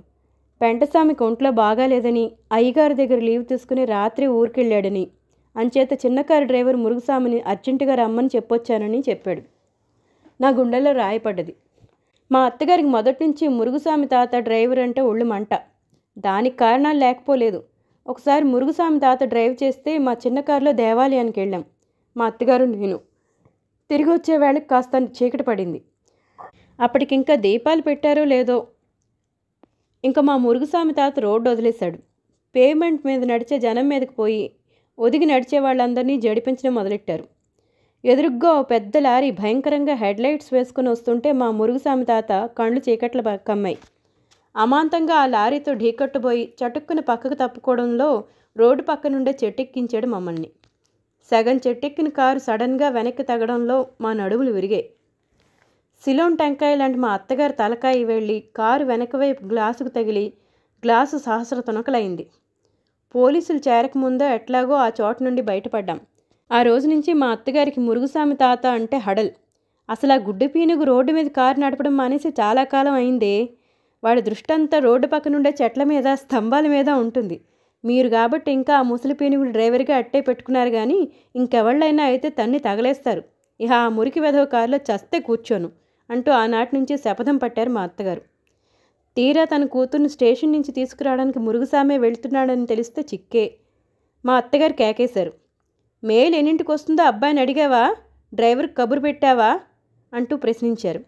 పెంటస్వామికి ఒంట్లో బాగాలేదని, అయ్యగారి దగ్గర లీవ్ తీసుకుని రాత్రి ఊరికెళ్ళాడని, అంచేత చిన్నకారు డ్రైవర్ మురుగుస్వామిని అర్జెంటుగా రమ్మని చెప్పొచ్చానని చెప్పాడు. నా గుండెల్లో రాయపడ్డది. మా అత్తగారికి మొదటి నుంచి మురుగుస్వామి తాత డ్రైవర్ అంటే ఒళ్ళు మంట. దానికి కారణాలు లేకపోలేదు. ఒకసారి మురుగుస్వామి తాత డ్రైవ్ చేస్తే మా చిన్న కారులో దేవాలయానికి వెళ్ళాం, మా అత్తగారు నేను. తిరిగి వచ్చే వేళకి కాస్త చీకటి పడింది. అప్పటికింకా దీపాలు పెట్టారో లేదో. ఇంకా మా మురుగుస్వామి తాత రోడ్డు వదిలేశాడు. పేమెంట్ మీద నడిచే జనం మీదకి పోయి ఒదిగి నడిచే వాళ్ళందరినీ జడిపించడం మొదలెట్టారు. ఎదురుగ్గా ఓ పెద్ద లారీ భయంకరంగా హెడ్లైట్స్ వేసుకుని వస్తుంటే మా మురుగుస్వామి తాత కళ్ళు చీకట్ల కమ్మాయి. అమాంతంగా ఆ లారీతో ఢీకట్టుపోయి చటుక్కున పక్కకు తప్పుకోవడంలో రోడ్డు పక్క నుండే చెట్టెక్కించాడు మమ్మల్ని. సగం చెట్టెక్కిన కారు సడన్గా వెనక్కి తగ్గడంలో మా నడుములు విరిగాయి. సిలోన్ టెంకాయ లాంటి మా అత్తగారి తలకాయి వెళ్ళి కారు వెనకవైపు గ్లాసుకు తగిలి గ్లాసు సహస్ర తునకలైంది. పోలీసులు చేరకముందే ఎట్లాగో ఆ చోటు నుండి బయటపడ్డాం. ఆ రోజు నుంచి మా అత్తగారికి మురుగుస్వామి తాత అంటే హడల్. అసలు ఆ గుడ్డి పీనుగు రోడ్డు మీద కారు నడపడం మానేసి చాలా కాలం అయిందే. వాడి దృష్టంతా రోడ్డు పక్క నుండే చెట్ల మీద, స్తంభాల మీద ఉంటుంది. మీరు కాబట్టి ఇంకా ఆ ముసలి పీనుగుడు డ్రైవర్గా అట్టే పెట్టుకున్నారు, కానీ ఇంకెవళ్ళైనా అయితే తన్ని తగలేస్తారు. ఇహ ఆ మురికి వెధవ కారులో చస్తే కూర్చోను అంటూ ఆనాటి నుంచి శపథం పట్టారు మా అత్తగారు. తీరా తన కూతుర్ని స్టేషన్ నుంచి తీసుకురావడానికి మురుగుసామే వెళ్తున్నాడని తెలిస్తే చిక్కే. మా అత్తగారు కేకేశారు. మెయిల్ ఎన్నింటికి వస్తుందో అబ్బాయిని అడిగావా? డ్రైవర్కి కబురు పెట్టావా అంటూ ప్రశ్నించారు.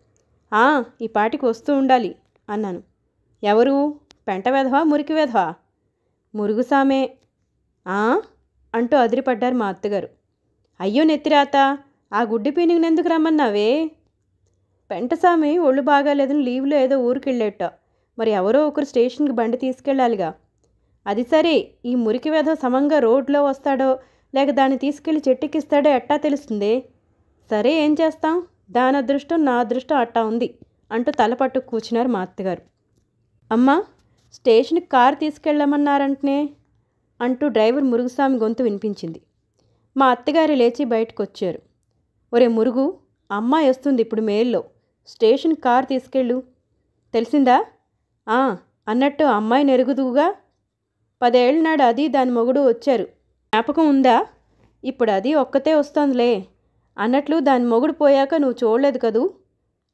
ఈ పాటికి వస్తూ ఉండాలి అన్నాను. ఎవరు? పెంట వెధవా, మురికి వెధవా? మురుగుసామే. అంటూ అదిరిపడ్డారు మా అత్తగారు. అయ్యో నెత్తిరాత, ఆ గుడ్డి పీనుగుని ఎందుకు రమ్మన్నావే? పెంటసామి ఒళ్ళు బాగాలేదని లీవ్లో ఏదో ఊరికెళ్ళేట. మరి ఎవరో ఒకరు స్టేషన్కి బండి తీసుకెళ్ళాలిగా. అది సరే, ఈ మురికి వెధవ సమంగా రోడ్లో వస్తాడో లేక దాన్ని తీసుకెళ్ళి చెట్టెక్కిస్తాడో ఎట్టా తెలుస్తుంది? సరే ఏం చేస్తాం, దాని అదృష్టం నా అదృష్టం అట్టా ఉంది అంటూ తలపట్టు కూర్చున్నారు మా అత్తగారు. అమ్మా, స్టేషన్కి కారు తీసుకెళ్ళమన్నారంటనే అంటూ డ్రైవర్ మురుగుస్వామి గొంతు వినిపించింది. మా అత్తగారు లేచి బయటకు వచ్చారు. ఒరే మురుగు, అమ్మాయి వస్తుంది ఇప్పుడు మెయిల్లో, స్టేషన్కి కారు తీసుకెళ్ళు, తెలిసిందా? అన్నట్టు అమ్మాయిని ఎరుగుదువుగా, 10 ఏళ్ళ నాడు అది దాని మొగుడు వచ్చారు, జ్ఞాపకం ఉందా? ఇప్పుడు అది ఒక్కతే వస్తోందిలే. అన్నట్లు దాని మొగుడు పోయాక నువ్వు చూడలేదు కదూ,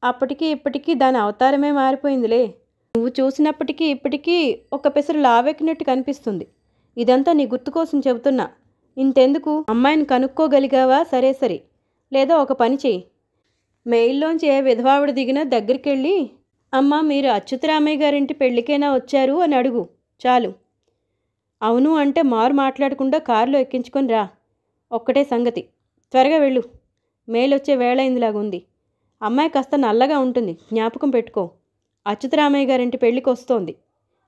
అప్పటికి ఇప్పటికీ దాని అవతారమే మారిపోయిందిలే. నువ్వు చూసినప్పటికీ ఇప్పటికీ ఒక పెసరు లావెక్కినట్టు కనిపిస్తుంది. ఇదంతా నీ గుర్తు కోసం చెబుతున్నా. ఇంతెందుకు, అమ్మాయిని కనుక్కోగలిగావా? సరే సరే, లేదా ఒక పని చెయ్యి, మెయిల్లోంచి ఏ విధవావిడ దిగినా దగ్గరికి వెళ్ళి, అమ్మ మీరు అచ్యుతరామయ్య గారింటి పెళ్ళికైనా వచ్చారు అని అడుగు, చాలు. అవును అంటే మారు మాట్లాడకుండా కారులో ఎక్కించుకొని రా. ఒక్కటే సంగతి, త్వరగా వెళ్ళు, మెయిల్ వచ్చే వేళైందిలాగుంది. అమ్మాయి కాస్త నల్లగా ఉంటుంది, జ్ఞాపకం పెట్టుకో. అచ్యుతరామయ్య గారింటి పెళ్ళికి వస్తోంది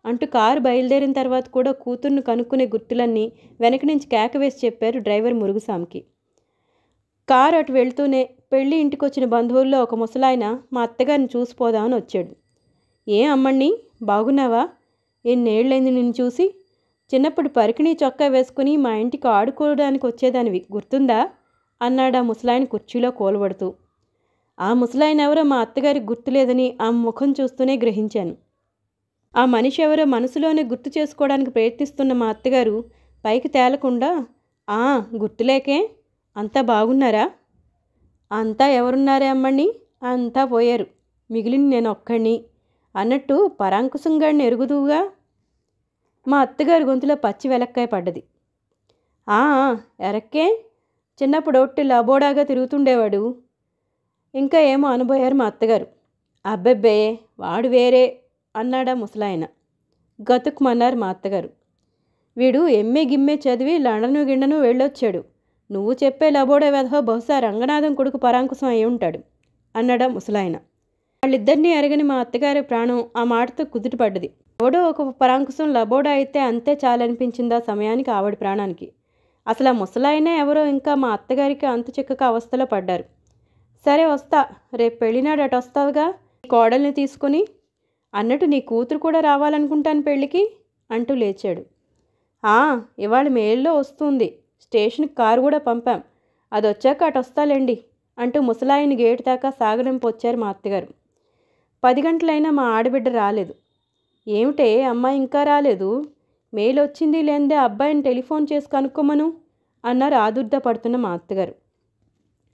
అంటూ కారు బయలుదేరిన తర్వాత కూడా కూతుర్ను కనుక్కునే గుర్తులన్నీ వెనక నుంచి కేక వేసి చెప్పారు డ్రైవర్ మురుగుస్వామికి. కారు అటు వెళ్తూనే పెళ్ళి ఇంటికి వచ్చిన బంధువుల్లో ఒక ముసలాయన మా అత్తగారిని చూసిపోదామని వచ్చాడు. ఏం అమ్మణ్ణి, బాగున్నావా? ఎన్నేళ్లైంది నిన్ను చూసి? చిన్నప్పుడు పరికిణీ చొక్కా వేసుకుని మా ఇంటికి ఆడుకోవడానికి వచ్చేదానివి, గుర్తుందా? అన్నాడు ఆ ముసలాయన కుర్చీలో కూలబడుతూ. ఆ ముసలాయన ఎవరో మా అత్తగారికి గుర్తులేదని ఆ ముఖం చూస్తూనే గ్రహించాను. ఆ మనిషి ఎవరో మనసులోనే గుర్తు చేసుకోవడానికి ప్రయత్నిస్తున్న మా అత్తగారు పైకి తేలకుండా, గుర్తులేకే, అంతా బాగున్నారా? అంతా ఎవరున్నారే అమ్మణ్ణి, అంతా పోయారు, మిగిలిన నేను ఒక్కడిని అన్నట్టు పరాంకుశంగాడిని ఎరుగుదువుగా. మా అత్తగారి గొంతులో పచ్చి వెలక్కాయ పడ్డది. ఎరక్కే, చిన్నప్పుడు ఒట్టి లబోడాగా తిరుగుతుండేవాడు. ఇంకా ఏమో అనబోయారు మా అత్తగారు. అబ్బెబ్బే, వాడు వేరే అన్నాడా ముసలాయన. గతుక్కుమన్నారు మా అత్తగారు. వీడు ఎంఏ గిమ్మే చదివి లండను గిండను వెళ్ళొచ్చాడు. నువ్వు చెప్పే లబోడే వెధవ బహుశా రంగనాథం కొడుకు పరాంకుశం అయి ఉంటాడు అన్నాడా ముసలాయన. వాళ్ళిద్దరినీ ఎరగని మా అత్తగారి ప్రాణం ఆ మాటతో కుదుటపడ్డది. ఎవడో ఒక పరాంకుశం లబోడా అయితే అంతే చాలనిపించిందా సమయానికి ఆవిడ ప్రాణానికి. అసలు ఆ ముసలాయనే ఎవరో ఇంకా మా అత్తగారికి అంతు చిక్కక అవస్థలో పడ్డారు. సరే వస్తా, రేపు పెళ్ళినాడు అటు వస్తావుగా కోడల్ని తీసుకుని, అన్నట్టు నీ కూతురు కూడా రావాలనుకుంటాను పెళ్ళికి అంటూ లేచాడు. ఇవాళ మెయిల్లో వస్తుంది, స్టేషన్కి కారు కూడా పంపాం, అది వచ్చాక అటు వస్తాలేండి అంటూ ముసలాయిని గేటు దాకా సాగనంపు వచ్చారు మా అత్తగారు. 10 గంటలైనా మా ఆడబిడ్డ రాలేదు. ఏమిటే అమ్మాయి ఇంకా రాలేదు? మెయిల్ వచ్చింది లేదే అబ్బాయిని టెలిఫోన్ చేసి కనుక్కోమను అన్నారు ఆదుర్ద పడుతున్న మా అత్తగారు.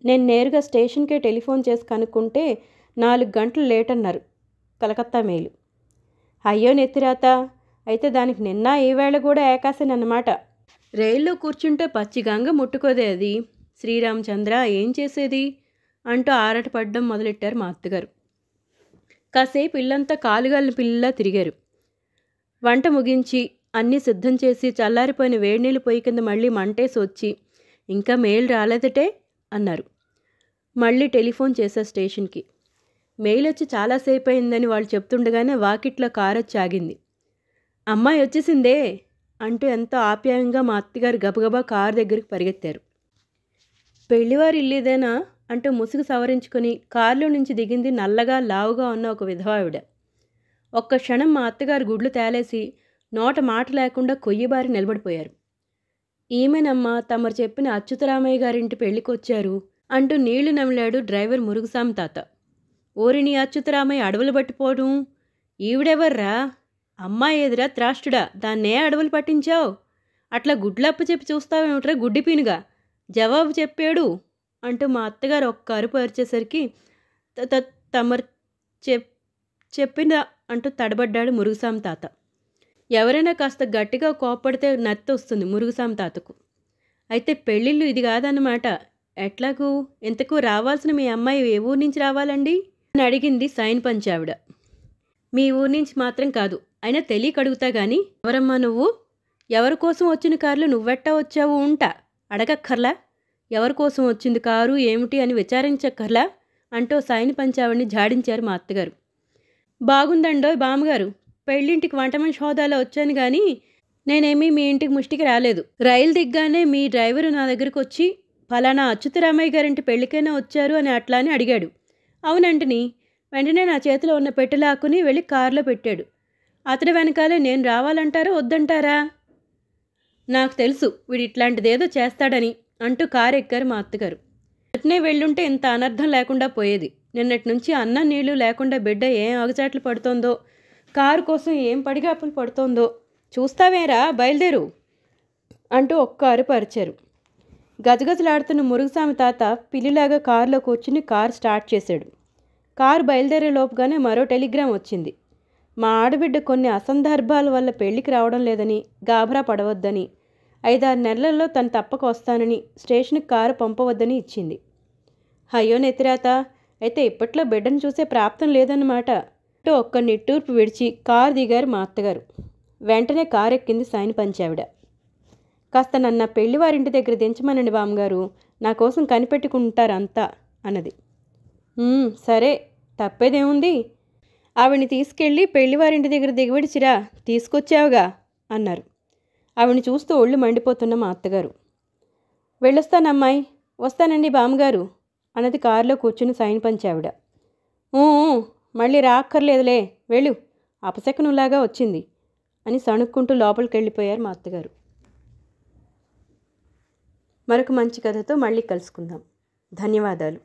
నేను నేరుగా స్టేషన్కే టెలిఫోన్ చేసి కనుక్కుంటే 4 గంటలు లేట్ అన్నారు కలకత్తా మెయిల్. అయ్యో నెత్తిరాత, అయితే దానికి నిన్న ఈవేళ కూడా ఏకాశనన్నమాట. రైల్లో కూర్చుంటే పచ్చి గంగ ముట్టుకోదే అది. శ్రీరామచంద్ర, ఏం చేసేది అంటూ ఆరాటపడడం మొదలెట్టారు మా అత్తగారు. కాసేపు ఇల్లంతా కాలుగాలిన పిల్లలా తిరిగారు. వంట ముగించి అన్నీ సిద్ధం చేసి చల్లారిపోయిన వేడినీళ్ళు పొయ్యి కింద మళ్ళీ మంటేసి వచ్చి, ఇంకా మెయిల్ రాలేదటే అన్నారు. మళ్ళీ టెలిఫోన్ చేశారు స్టేషన్కి. మెయిల్ వచ్చి చాలాసేపు అయిందని వాళ్ళు చెప్తుండగానే వాకిట్లో కారు వచ్చి ఆగింది. అమ్మాయి వచ్చేసిందే అంటూ ఎంతో ఆప్యాయంగా మా అత్తగారు గబగబా కారు దగ్గరికి పరిగెత్తారు. పెళ్లివారి ఇల్లేదేనా అంటూ ముసుగు సవరించుకొని కారులో నుంచి దిగింది నల్లగా లావుగా ఉన్న ఒక విధవావిడ. ఒక్క క్షణం మా అత్తగారు గుడ్లు తేలేసి నోట మాట లేకుండా కొయ్యబారి నిలబడిపోయారు. ఈమెనమ్మా తమరు చెప్పిన అచ్యుతరామయ్య గారింటి పెళ్ళికొచ్చారు అంటూ నీళ్లు నమిలాడు డ్రైవర్ మురుగుస్వామి తాత. ఓరిని అచ్యుతరామయ్య అడవులు పట్టిపోవడం, ఈవిడెవర్రా? అమ్మాయి ఎదురా త్రాష్టుడా, దాన్నే అడవులు పట్టించావు? అట్లా గుడ్లప్ప చెప్పి చూస్తావేమిట్రా గుడ్డిపీనుగా, జవాబు చెప్పాడు అంటూ మా అత్తగారు ఒక్క అరుపు అరిచేసరికి తమరు చెప్పిందా అంటూ తడబడ్డాడు మురుగుస్వామి తాత. ఎవరైనా కాస్త గట్టిగా కోప్పడితే నత్తి వస్తుంది మురుగుస్వామి తాతకు. అయితే పెళ్ళిళ్ళు ఇది కాదన్నమాట. ఎట్లాగూ ఇంతకు రావాల్సిన మీ అమ్మాయి ఏ ఊరు నుంచి రావాలండి అని అడిగింది సైన్ పంచావిడ. మీ ఊరి నుంచి మాత్రం కాదు, అయినా తెలియక అడుగుతా గాని, ఎవరమ్మా నువ్వు? ఎవరి కోసం వచ్చిన కారులో నువ్వెట్టా వచ్చావు ఉంటా అడగక్కర్లా? ఎవరి కోసం వచ్చింది కారు ఏమిటి అని విచారించక్కర్లా అంటూ సైన్ పంచావిడిని జాడించారు మా అత్తగారు. బాగుందండోయ్ బామ్మగారు, పెళ్ళింటికి వంట మనిషి హోదాలో వచ్చాను కానీ నేనేమీ మీ ఇంటికి ముష్టికి రాలేదు. రైలు దిగ్గానే మీ డ్రైవరు నా దగ్గరకు వచ్చి ఫలానా అచ్యుతరామయ్య గారింటి పెళ్ళికైనా వచ్చారు అని అట్లా అని అడిగాడు. అవునంటని వెంటనే నా చేతిలో ఉన్న పెట్టెలాక్కుని వెళ్ళి కారులో పెట్టాడు. అతడి వెనకాలే నేను రావాలంటారా వద్దంటారా? నాకు తెలుసు వీడు ఇట్లాంటిదేదో చేస్తాడని అంటూ కారు ఎక్కారు మా అత్తగారు. వెంటనే వెళ్ళుంటే ఇంత అనర్థం లేకుండా పోయేది. నిన్నటి నుంచి అన్నం నీళ్లు లేకుండా బిడ్డ ఏం ఆగుచాట్లు పడుతోందో, కారు కోసం ఏం పడిగాపులు పడుతోందో చూస్తావేరా, బయలుదేరు అంటూ ఒక్క అరుపు అరిచారు. గజగజలాడుతున్న మురుగుస్వామి తాత పిల్లిలాగా కారులో కూర్చుని కారు స్టార్ట్ చేశాడు. కారు బయలుదేరే లోపుగానే మరో టెలిగ్రామ్ వచ్చింది. మా ఆడబిడ్డ కొన్ని అసందర్భాల వల్ల పెళ్లికి రావడం లేదని, గాభరా పడవద్దని, 5-6 నెలల్లో తను తప్పక వస్తానని, స్టేషన్కి కారు పంపవద్దని ఇచ్చింది. అయ్యో నెత్తిరాత, అయితే ఇప్పట్లో బిడ్డను చూసే ప్రాప్తం లేదన్నమాట అంటూ ఒక్క నిట్టూర్పు విడిచి కారు దిగారు మా అత్తగారు. వెంటనే కారు ఎక్కింది సైన్ పంచావిడ. కాస్త నన్న పెళ్లివారింటి దగ్గర దించమనండి బామ్మగారు, నా కోసం కనిపెట్టుకుంటారంతా అన్నది. సరే, తప్పేదేముంది, ఆవిడ్ని తీసుకెళ్ళి పెళ్లివారింటి దగ్గర దిగబడిచిరా, తీసుకొచ్చావుగా అన్నారు. ఆవిడ్ని చూస్తూ ఒళ్ళు మండిపోతున్న మా అత్తగారు. వెళ్ళొస్తానమ్మాయి, వస్తానండి బామ్మగారు అన్నది కారులో కూర్చుని సైన్ పంచావిడ. మళ్ళీ రాక్కర్లేదులే, వెళ్ళు, అపశకనులాగా వచ్చింది అని సణుక్కుంటూ లోపలికి వెళ్ళిపోయారు మా అత్తగారు. మరొక మంచి కథతో మళ్ళీ కలుసుకుందాం. ధన్యవాదాలు.